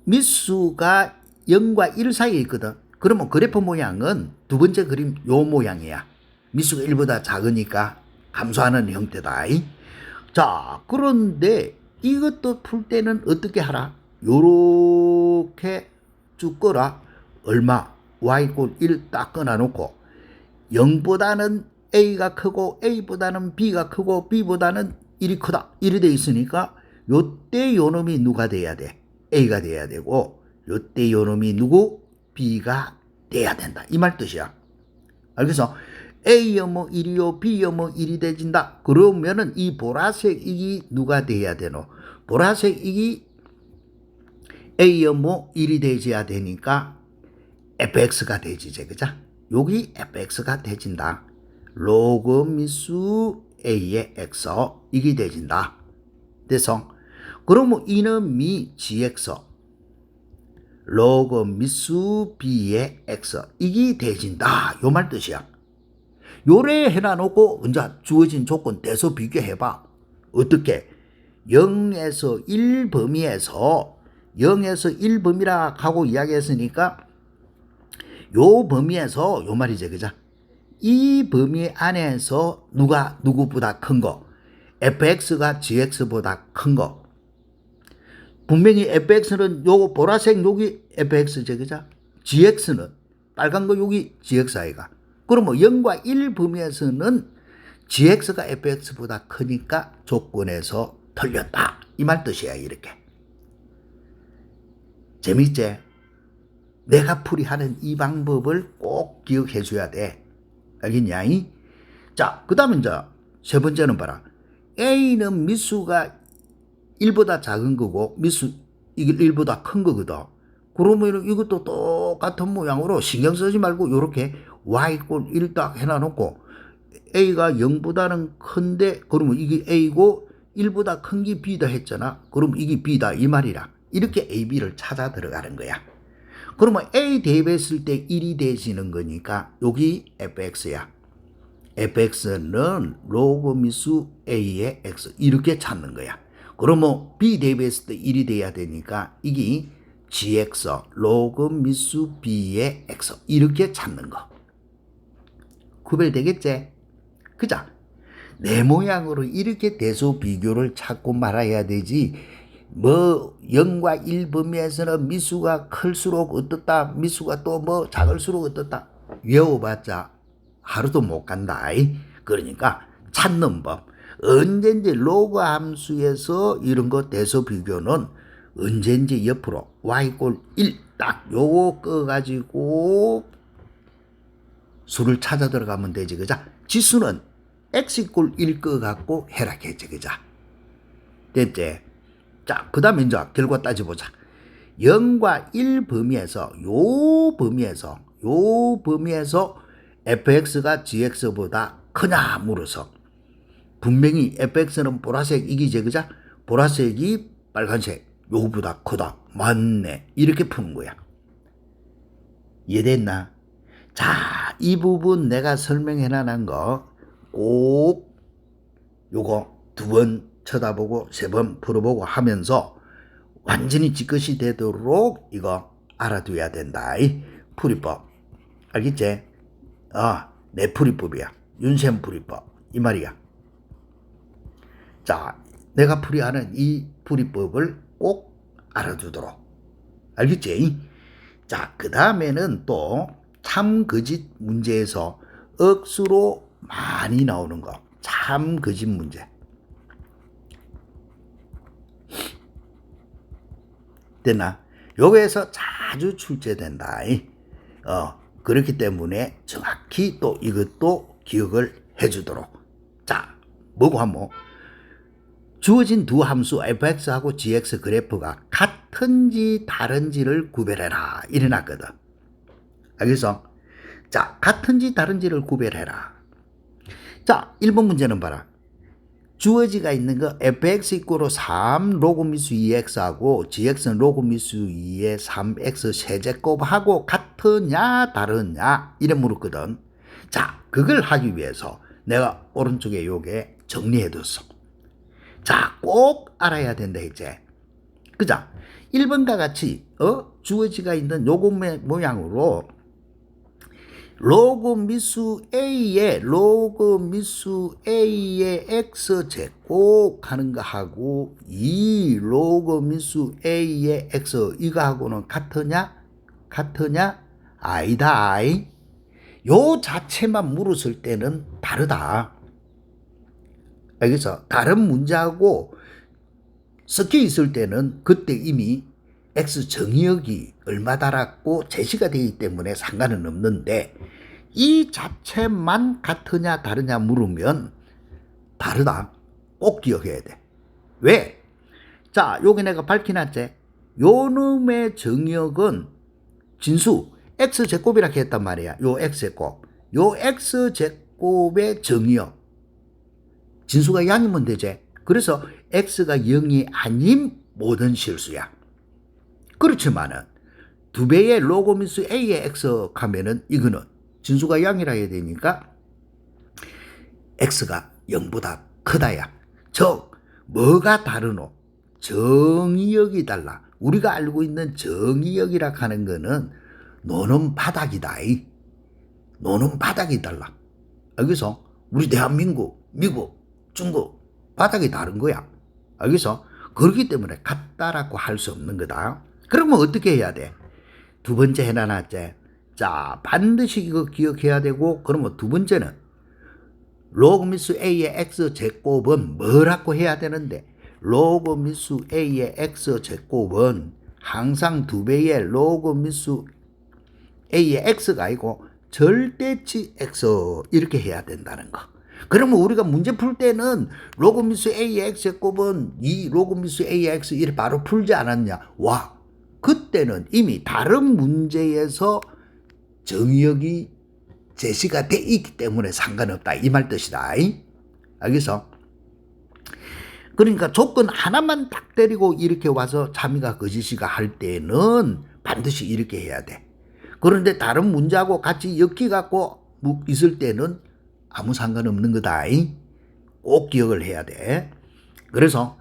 미수가 0과 1 사이에 있거든. 그러면 그래프 모양은 두 번째 그림 요 모양이야. 미수가 1보다 작으니까 감소하는 형태다. 자, 그런데 이것도 풀 때는 어떻게 하라? 요렇게 쭉 꺼라. 얼마? y 꼴 1 딱 꺼놔놓고 0보다는 A가 크고 A보다는 B가 크고 B보다는 1이 크다. 1이 돼 있으니까 요때 요놈이 누가 돼야 돼? A가 돼야 되고 요때 요놈이 누구? B가 돼야 된다. 이 말 뜻이야. 알겠어? A여 뭐 1이요 B여 뭐 1이 되진다. 그러면은 이 보라색 이기 누가 돼야 되노? 보라색 이기 A여 뭐 1이 되져야 되니까 fx가 되지제. 그죠? 여기 fx가 되진다. 로그 미수 A의 X 이게 되진다. 돼서 그러면 이놈이 gx 로그 미수 B의 X 이게 되진다. 요 말 뜻이야. 요래 해놔놓고 이제 주어진 조건 대서 비교해봐. 어떻게? 0에서 1 범위에서 0에서 1 범위라 하고 이야기했으니까 요 범위에서 요 말이지. 그죠? 이 범위 안에서 누가 누구보다 큰 거? fx가 gx보다 큰 거. 분명히 fx는 요거 보라색 여기 fx지. 그죠? gx는 빨간 거 여기 gx 아이가. 그러면 0과 1 범위에서는 gx가 fx보다 크니까 조건에서 틀렸다. 이 말 뜻이야, 이렇게. 재밌지? 내가 풀이하는 이 방법을 꼭 기억해 줘야 돼. 알겠냐? 자, 그 다음에 이제 세 번째는 봐라. A는 미수가 1보다 작은 거고, 이게 1보다 큰 거거든. 그러면 이것도 똑같은 모양으로 신경 쓰지 말고, 요렇게 y = 1 딱 해놔놓고, A가 0보다는 큰데, 그러면 이게 A고, 1보다 큰 게 B다 했잖아. 그럼 이게 B다. 이 말이라. 이렇게 A, B를 찾아 들어가는 거야. 그러면 A 대입했을 때 1이 되시는 거니까, 여기 fx야. fx는 로그 미수 A의 x. 이렇게 찾는 거야. 그러면 B 대입했을 때 1이 돼야 되니까, 이게 gx, 로그 미수 B의 x. 이렇게 찾는 거. 구별되겠지? 그죠? 내 모양으로 이렇게 대소 비교를 찾고 말아야 되지. 0과 1 범위에서는 미수가 클수록 어떻다, 미수가 또 작을수록 어떻다. 외워봤자 하루도 못 간다. 그러니까 찾는 법. 언젠지 로그 함수에서 이런 거 대소 비교는 언젠지 옆으로 y = 1 딱 요거 꺼가지고 수를 찾아 들어가면 되지. 그자? 지수는 x = 1 꺼갖고 해라 했지. 그자? 됐지? 자, 그 다음에 이제 결과 따져보자. 0과 1 범위에서, 요 범위에서 fx가 gx보다 크냐 물어서 분명히 fx는 보라색 이기지, 그자? 보라색이 빨간색, 요거보다 크다. 맞네. 이렇게 푸는 거야. 이해됐나? 자, 이 부분 내가 설명해 놔난 거 꼭 요거 2번 쳐다보고 3번 풀어보고 하면서 완전히 지것이 되도록 이거 알아둬야 된다. 풀이법. 알겠지? 내 풀이법이야. 윤쌤 풀이법. 이 말이야. 자, 내가 풀이하는 이 풀이법을 꼭 알아두도록. 알겠지? 자, 그 다음에는 또 참 거짓 문제에서 억수로 많이 나오는 거. 참 거짓 문제. 됐나? 요거에서 자주 출제된다. 그렇기 때문에 정확히 또 이것도 기억을 해주도록. 자, 뭐고 하면 주어진 두 함수 fx하고 gx 그래프가 같은지 다른지를 구별해라. 이래 놨거든. 알겠어? 자, 같은지 다른지를 구별해라. 자, 1번 문제는 봐라. 주어지가 있는 거 fx = 3 로그 미수 2x하고 gx는 로그 미수 2의 3x 세제곱하고 같으냐 다르냐 이래 물었거든. 자, 그걸 하기 위해서 내가 오른쪽에 요게 정리해뒀어. 자, 꼭 알아야 된다 이제. 그자? 1번과 같이 주어지가 있는 요거 모양으로 로그 미수 A의 X제곱 하는 거 하고 이 로그 미수 A의 X 이거하고는 같으냐? 아니다. 요 자체만 물었을 때는 다르다. 알겠어? 다른 문제하고 섞여 있을 때는 그때 이미 X 정의역이 얼마 달았고 제시가 되기 때문에 상관은 없는데 이 자체만 같으냐 다르냐 물으면 다르다. 꼭 기억해야 돼. 왜? 자, 여기 내가 밝혀놨지? 요 놈의 정의역은 진수 X제곱이라고 했단 말이야. 요 X제곱. 요 X제곱의 정의역. 진수가 양이면 되지. 그래서 X가 0이 아닌 모든 실수야. 그렇지만은 2배의 로그 미수 A의 X 하면은 이거는 진수가 0이라 해야 되니까 X가 0보다 크다야. 즉 뭐가 다르노? 정의역이 달라. 우리가 알고 있는 정의역이라 하는 거는 노는 바닥이다. 노는 바닥이 달라. 여기서 우리 대한민국, 미국, 중국 바닥이 다른 거야. 여기서 그렇기 때문에 같다라고 할 수 없는 거다. 그러면 어떻게 해야 돼? 2번째 해놔놨지. 자, 반드시 이거 기억해야 되고, 그러면 2번째는 로그 미수 a의 x 제곱은 뭐라고 해야 되는데, 로그 미수 a의 x 제곱은 항상 2배의 로그 미수 a의 x가 아니고 절대치 x 이렇게 해야 된다는 거. 그러면 우리가 문제 풀 때는 로그 미수 a의 x 제곱은 2 로그 미수 a의 x 이렇게 바로 풀지 않았냐. 와, 그때는 이미 다른 문제에서 정의역이 제시가 돼 있기 때문에 상관없다 이 말 뜻이다. 알겠어? 그러니까 조건 하나만 딱 때리고 이렇게 와서 참이가 거짓이가 할 때는 반드시 이렇게 해야 돼. 그런데 다른 문제하고 같이 엮여 갖고 있을 때는 아무 상관없는 거다. 꼭 기억을 해야 돼. 그래서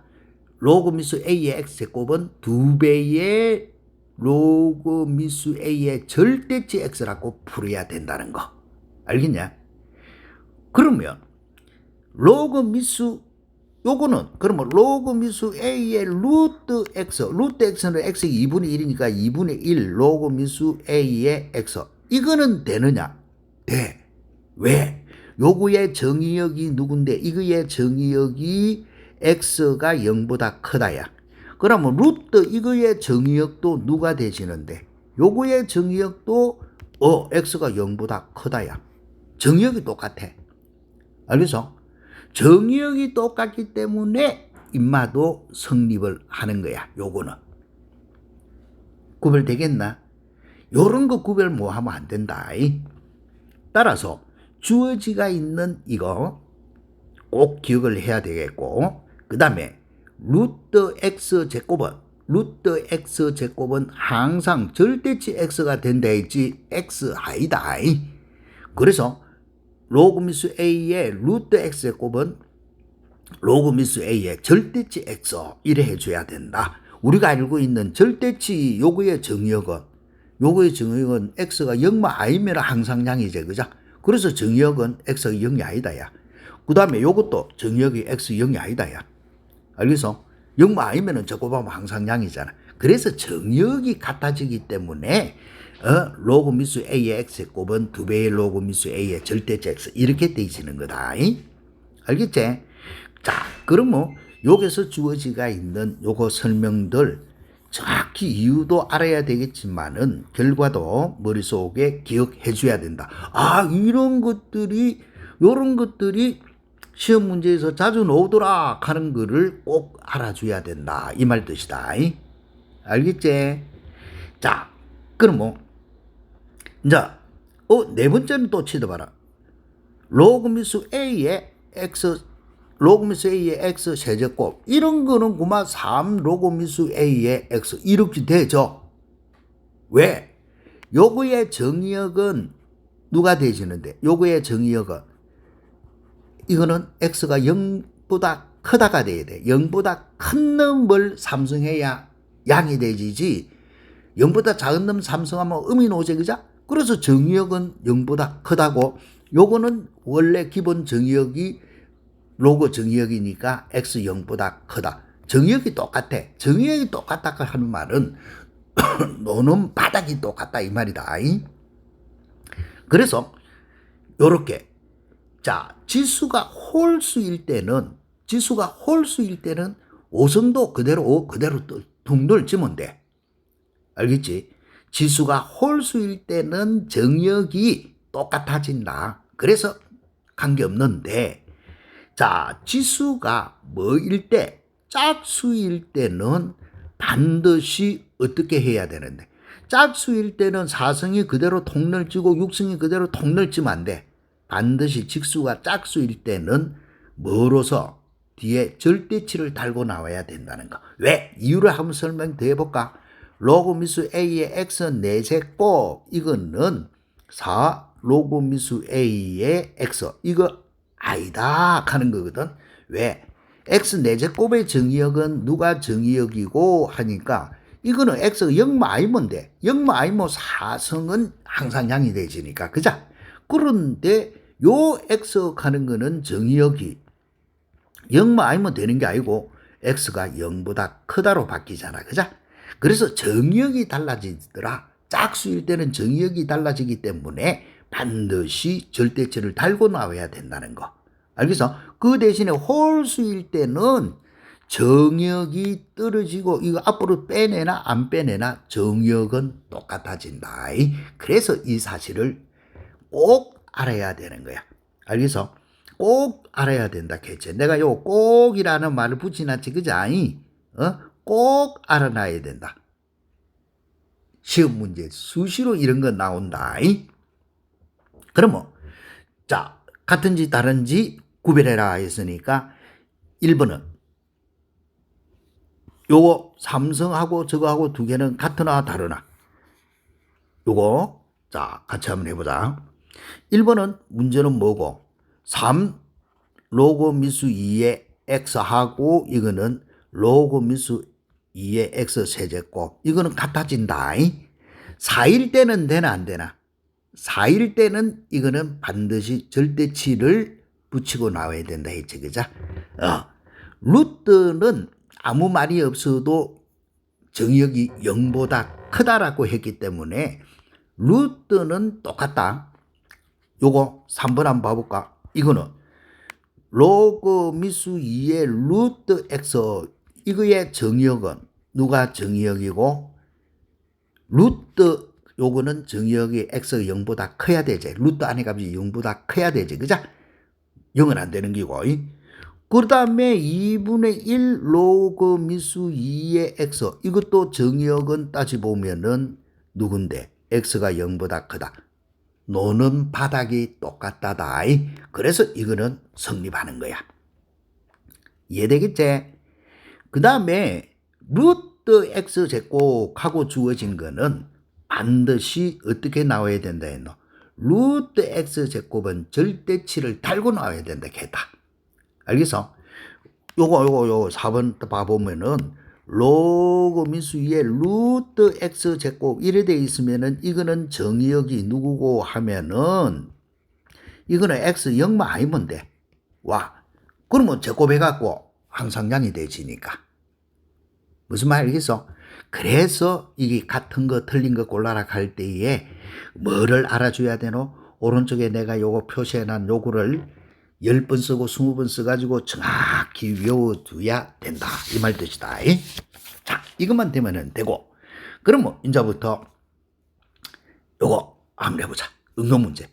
로그 미수 a의 x제곱은 2배의 로그 미수 a의 절대치 x라고 풀어야 된다는 거. 알겠냐? 그러면 로그 미수 요거는 그러면 로그 미수 a의 루트 x는 x의 2분의 1이니까 2분의 1 로그 미수 a의 x 이거는 되느냐? 돼. 왜? 요거의 정의역이 누군데 이거의 정의역이 x가 0보다 크다야. 그러면 루트 이거의 정의역도 누가 되시는데 요거의 정의역도 x가 0보다 크다야. 정의역이 똑같아. 알겠어? 정의역이 똑같기 때문에 인마도 성립을 하는 거야. 요거는. 구별되겠나? 요런 거 구별 뭐 하면 안 된다. 따라서 주어지가 있는 이거 꼭 기억을 해야 되겠고, 그 다음에 루트 x 제곱은 항상 절대치 x가 된다 했지 x 아니다. 그래서 로그 미수 a의 루트 x 제곱은 로그 미수 a의 절대치 x 이래 해줘야 된다. 우리가 알고 있는 절대치 요거의 정의역은 x가 0만 아니면 항상 양이지, 그죠? 그래서 정의역은 x가 0이 아니다, 야. 그 다음에 요것도 정의역이 x 0이 아니다, 야. 알겠어? 0만 아니면 저거 보면 항상 양이잖아. 그래서 정의역이 같아지기 때문에 로그 미수 a의 x제곱은 2배의 로그 미수 a의 절대치 x 이렇게 되어지는 거다. 알겠지? 자, 그러면 여기서 주어지가 있는 요거 설명들 정확히 이유도 알아야 되겠지만은 결과도 머릿속에 기억해 줘야 된다. 아, 요런 것들이 시험 문제에서 자주 나오더라 하는 거를 꼭 알아줘야 된다. 이 말 뜻이다. 알겠지? 자, 그럼 뭐 이제 네 번째는 또 치더봐라. 로그 미수 a의 x 세제곱 이런 거는 그만 3 로그 미수 a의 x 이렇게 되죠. 왜? 요거의 정의역은 누가 되시는데 요거의 정의역은 이거는 x가 0보다 크다가 돼야 돼. 0보다 큰 놈을 삼성해야 양이 되지지 0보다 작은 놈 삼성하면 음이 나오지, 그죠? 그래서 정의역은 0보다 크다고, 요거는 원래 기본 정의역이 로그 정의역이니까 x 0보다 크다. 정의역이 똑같아. 정의역이 똑같다 하는 말은 노는 바닥이 똑같다 이 말이다. 그래서 요렇게 자, 지수가 홀수일 때는 5성도 그대로 둥들 찌면 돼. 알겠지? 지수가 홀수일 때는 정의역이 똑같아진다. 그래서 관계없는데, 자, 지수가 뭐일 때, 짝수일 때는 반드시 어떻게 해야 되는데, 짝수일 때는 4성이 그대로 통널 찌고 6성이 그대로 통널 찌면 안 돼. 반드시 직수가 짝수일 때는 뭐로서 뒤에 절대치를 달고 나와야 된다는 거. 왜? 이유를 한번 설명 더 해볼까? 로그 미수 a의 x 4제곱 이거는 4 로그 미수 a의 x 이거 아니다 하는 거거든. 왜? x 4제곱의 정의역은 누가 정의역이고 하니까 이거는 x가 0만 아니면 돼. 0만 아니면 4성은 항상 양이 되지니까. 그죠? 그런데 요 x 하는 거는 정의역이 0만 아니면 되는 게 아니고 x가 0보다 크다로 바뀌잖아. 그죠? 그래서 정의역이 달라지더라. 짝수일 때는 정의역이 달라지기 때문에 반드시 절대치를 달고 나와야 된다는 거. 알겠어? 그 대신에 홀수일 때는 정역이 떨어지고 이거 앞으로 빼내나 안 빼내나 정역은 똑같아진다. 그래서 이 사실을 꼭 알아야 되는 거야. 알겠어? 꼭 알아야 된다. 개체. 내가 요 꼭이라는 말을 붙이놨지, 그자? 꼭 알아놔야 된다. 시험 문제 수시로 이런 거 나온다. 그러면 자, 같은지 다른지 구별해라 했으니까 1번은 요거 삼성하고 저거하고 두 개는 같으나 다르나? 요거 자 같이 한번 해보자. 1번은 문제는 뭐고 3 로그 미수 2의 x하고 이거는 로그 미수 2의 x 세제곱 이거는 같아진다. 4일 때는 되나 안 되나? 4일 때는 이거는 반드시 절대치를 붙이고 나와야 된다 했지, 그죠? 루트는 아무 말이 없어도 정역이 0보다 크다라고 했기 때문에 루트는 똑같다. 요거 3번 한번 봐볼까? 이거는 로그 미수 2의 루트 x 이거의 정역은 누가 정역이고 루트 요거는 정역이 x가 0보다 커야 되지. 루트 안에 값이 0보다 커야 되지. 그죠? 0은 안 되는 기고. 그 다음에 2분의 1 로그 미수 2의 x 이것도 정역은 따지보면은 누군데? x가 0보다 크다. 노는 바닥이 똑같다다. 그래서 이거는 성립하는 거야. 이해되겠지? 그 다음에 루트 x 제곱하고 주어진 거는 반드시 어떻게 나와야 된다 했노? 루트 x 제곱은 절대치를 달고 나와야 된다 했다. 알겠어? 요거 4번 봐보면은 로그 미수 2의 루트 x 제곱 이래 돼 있으면은 이거는 정역이 누구고 하면은 이거는 x 0만 아니면 돼. 와. 그러면 제곱해갖고 항상량이 되지니까. 무슨 말 알겠어? 그래서 이게 같은 거 틀린 거 골라라 할 때에 뭐를 알아줘야 되노? 오른쪽에 내가 요거 표시해놓은 요거를 10번 쓰고 20번 써가지고 정확히 외워둬야 된다. 이 말 뜻이다. 자, 이것만 되면 되고. 그러면 이제부터 요거 한번 해보자. 응용 문제.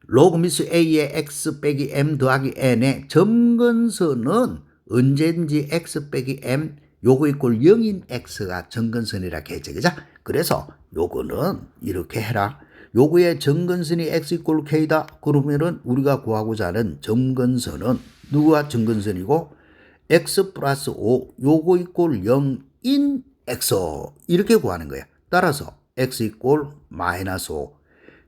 로그 미수 a의 x 빼기 m 더하기 n의 점근선은 언제든지 x 빼기 m 요거 이꼴 0인 x가 점근선이라 했지, 그죠? 그래서 요거는 이렇게 해라. 요거의 점근선이 x 이꼴 k다. 그러면은 우리가 구하고자 하는 점근선은 누구가 점근선이고 x 플러스 5 요거 이꼴 0인 x 이렇게 구하는 거야. 따라서 x 이꼴 마이너스 5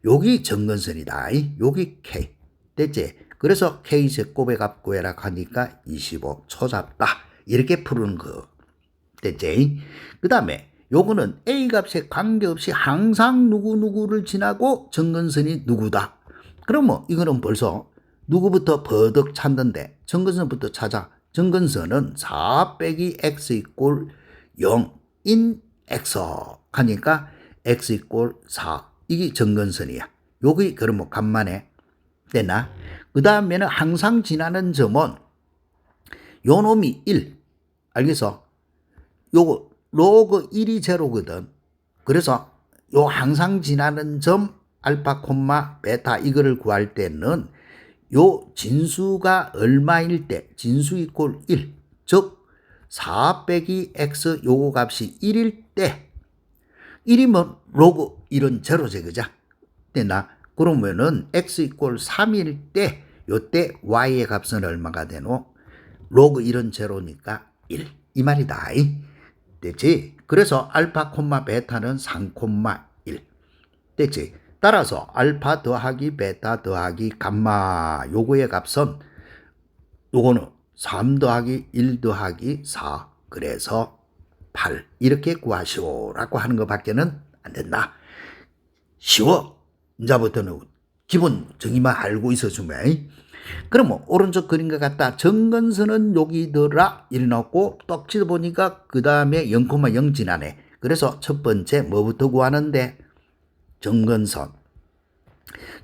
여기 점근선이다. 여기 k 됐지? 그래서 k 제곱의 값 구해라 하니까 25 초잡다. 이렇게 푸는 거 됐지? 그 다음에 요거는 a 값에 관계없이 항상 누구누구를 지나고 점근선이 누구다. 그러면 이거는 벌써 누구부터 버덕 찾는데 점근선부터 찾아. 점근선은 4 빼기 x 이꼴 0인 x 하니까 x 이꼴 4 이게 점근선이야. 여기 그러면 간만에 됐나? 그 다음에는 항상 지나는 점은 요 놈이 1 알겠어? 요거 로그 1이 제로거든. 그래서 요 항상 지나는 점 알파 콤마 베타 이거를 구할 때는 요 진수가 얼마일 때 진수 이꼴 1 즉 4 빼기 x 요거 값이 1일 때 1이면 로그 1은 제로제 그죠? 됐나? 그러면은 x 이꼴 3일 때 요때 y의 값은 얼마가 되노? 로그 1은 제로니까 1 이 말이다. 됐지? 그래서 알파 콤마 베타는 3 콤마 1 됐지? 따라서 알파 더하기 베타 더하기 감마 요거의 값은 요거는 3 더하기 1 더하기 4 그래서 8 이렇게 구하시오라고 하는 것밖에는 안 된다. 쉬워. 이제부터는 기본 정의만 알고 있어주면. 그러면 오른쪽 그린 것 같다. 점근선은 여기더라 이래놓고 떡 치보니까 그 다음에 0,0 지나네. 그래서 첫 번째 뭐부터 구하는데 점근선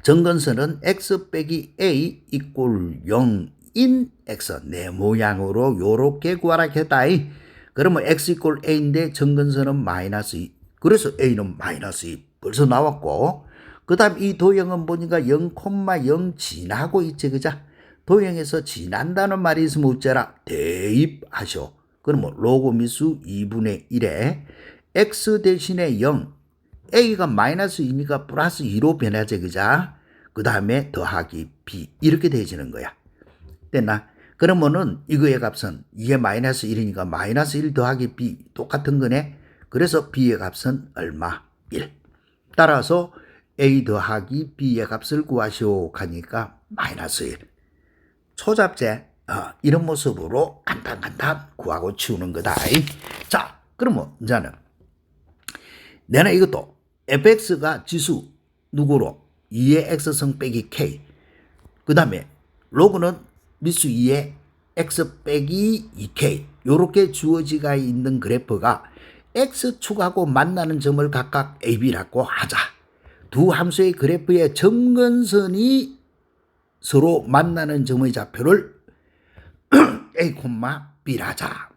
정근선은 x 빼기 a 이꼴 0인 x 내 모양으로 요렇게 구하라 했다. 그러면 x 이꼴 a인데 정근선은 마이너스 2. 그래서 a는 마이너스 2 벌써 나왔고, 그 다음 이 도형은 보니까 0,0 지나고 있지, 그죠? 도형에서 지난다는 말이 있으면 어쩌라? 대입하셔. 그러면 로그 미수 2분의 1에 x 대신에 0, a가 마이너스 2니까 플러스 2로 변하지, 그죠? 그 다음에 더하기 b 이렇게 되어지는 거야. 됐나? 그러면은 이거의 값은 2의 마이너스 1이니까 마이너스 1 더하기 b 똑같은 거네. 그래서 b의 값은 얼마? 1. 따라서 a 더하기 b의 값을 구하시오 하니까 마이너스 1. 초잡제 이런 모습으로 간단간단 구하고 치우는 거다. 자, 그러면 이제는 내가 이것도 fx가 지수 누구로? 2의 x승 빼기 k. 그 다음에 로그는 미수 2의 x 빼기 2k. 요렇게 주어지가 있는 그래프가 x축하고 만나는 점을 각각 ab라고 하자. 두 함수의 그래프의 점근선이 서로 만나는 점의 좌표를 a, b라 하자.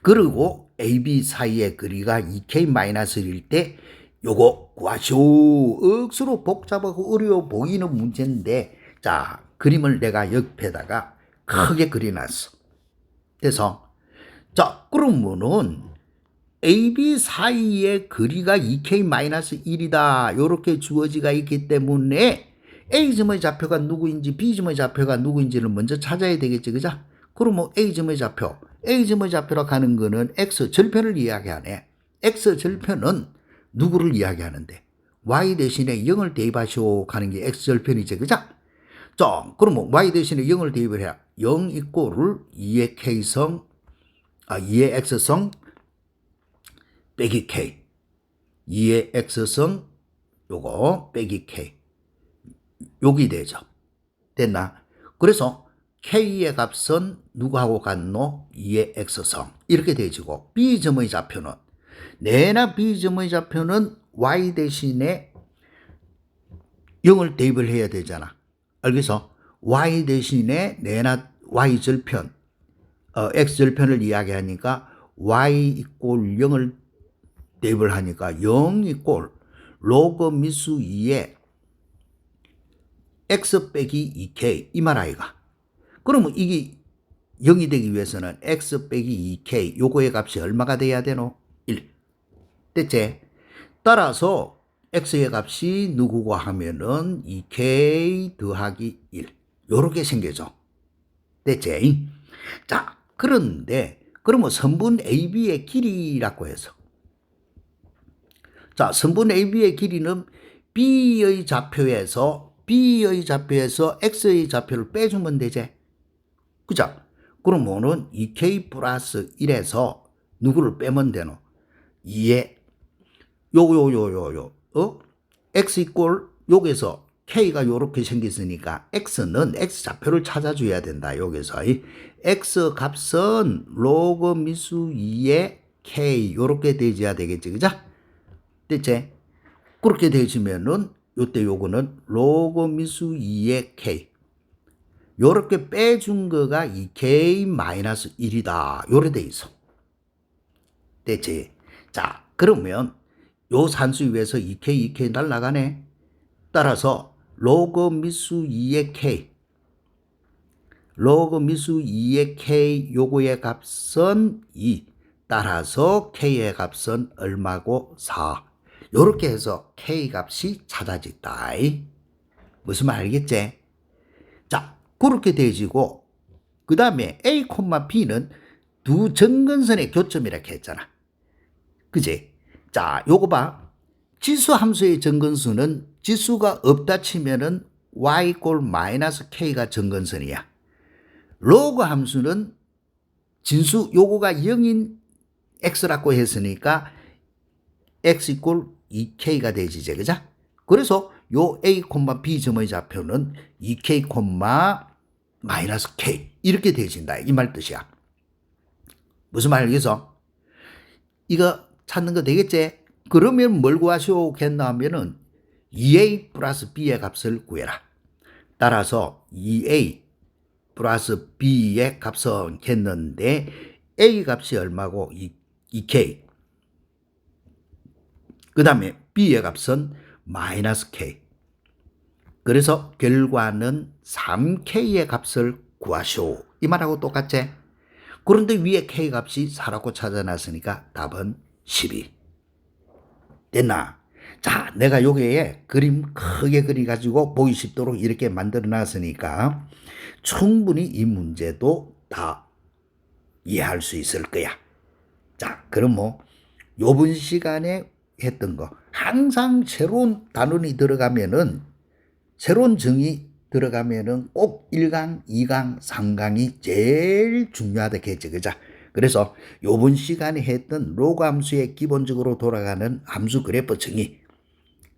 그리고 ab 사이의 거리가 2k-1일 때 요거 구하시오. 억수로 복잡하고 어려워 보이는 문제인데, 자, 그림을 내가 옆에다가 크게 그려놨어. 그래서 자, 그러면은 AB 사이의 거리가 2k-1이다. 요렇게 주어지가 있기 때문에 A점의 좌표가 누구인지 B점의 좌표가 누구인지를 먼저 찾아야 되겠지, 그죠? 그러면 A점의 좌표로 가는 거는 X절편을 이야기하네. X절편은 누구를 이야기하는데? Y 대신에 0을 대입하시오 하는 게 X절편이지, 그죠? 자, 그러면 Y 대신에 0을 대입을 해야 0 이꼴을 2의 K성, 2의 X성 빼기 K. 2의 X성 요거 빼기 K. 여기 되죠. 됐나? 그래서 K의 값은 누구하고 같노? 2의 X성. 이렇게 되지고 B점의 좌표는 내나 B점의 좌표는 Y 대신에 0을 대입을 해야 되잖아. 알겠어? Y 대신에 내나 Y절편, X절편을 이야기하니까 Y 이꼴 0을 대입을 하니까 0 이꼴 로그 미수 2에 x 빼기 2k 이 말 아이가. 그러면 이게 0이 되기 위해서는 x 빼기 2k 요거의 값이 얼마가 돼야 되노? 1. 됐지? 따라서 x의 값이 누구고 하면은 2k 더하기 1 요렇게 생겨져. 됐지? 자, 그런데 그러면 선분 AB의 길이라고 해서, 자, 선분 AB의 길이는 B의 좌표에서 X의 좌표를 빼주면 되지. 그죠? 그러면은 2K 플러스 1에서 누구를 빼면 되노? 2에 X 이꼴 여기서 K가 요렇게 생겼으니까 X는 X 좌표를 찾아줘야 된다. 여기서 X 값은 로그 미수 2의 K 요렇게 되어야 되겠지. 그죠? 됐지? 그렇게 되시면은 요때 요거는 로그 미수 2의 K 요렇게 빼준 거가 2K-1이다. 요래 돼 있어. 됐지? 자, 그러면 요 산수 위에서 2K 날라가네. 따라서 로그 미수 2의 K 요거의 값은 2. 따라서 K의 값은 얼마고? 4. 요렇게 해서 K 값이 찾아진다. 무슨 말 알겠지? 자, 그렇게 되지고 그 다음에 A, B는 두 점근선의 교점이라고 했잖아. 그지? 자, 요거 봐. 지수 함수의 점근수는 지수가 없다 치면은 y 꼴 마이너스 k가 점근선이야. 로그 함수는 진수 요거가 0인 x라고 했으니까 x 이꼴 2k가 되지, 그죠? 그래서 요 a, b 점의 좌표는 2k, 마이너스 k 이렇게 되어진다. 이 말 뜻이야. 무슨 말 알겠어? 이거 찾는 거 되겠지? 그러면 뭘 구하시오 겠나 하면은 2a 플러스 b의 값을 구해라. 따라서 2a 플러스 b의 값은 했는데 a 값이 얼마고 2k. 그 다음에 b의 값은 마이너스 k. 그래서 결과는 3k의 값을 구하시오. 이 말하고 똑같지? 그런데 위에 k 값이 4라고 찾아놨으니까 답은 12. 됐나? 자, 내가 여기에 그림 크게 그려가지고 보기 쉽도록 이렇게 만들어 놨으니까 충분히 이 문제도 다 이해할 수 있을 거야. 자, 그럼 뭐 요번 시간에 했던 거 항상 새로운 단원이 들어가면은 새로운 정의 들어가면은 꼭 1강, 2강, 3강이 제일 중요하다 했지, 그자? 그래서 요번 시간에 했던 로그 함수의 기본적으로 돌아가는 함수 그래프 정의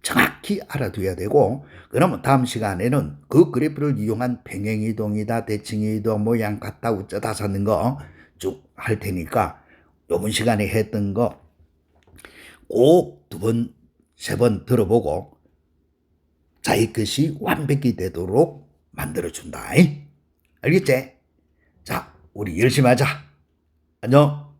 정확히 알아둬야 되고, 그러면 다음 시간에는 그 그래프를 이용한 평행이동이다, 대칭이동, 모양 같다, 어쩌다 사는 거 쭉 할 테니까 요번 시간에 했던 거 꼭 2번, 3번 들어보고 자기 것이 완벽히 되도록 만들어준다. 알겠지? 자, 우리 열심히 하자. 안녕.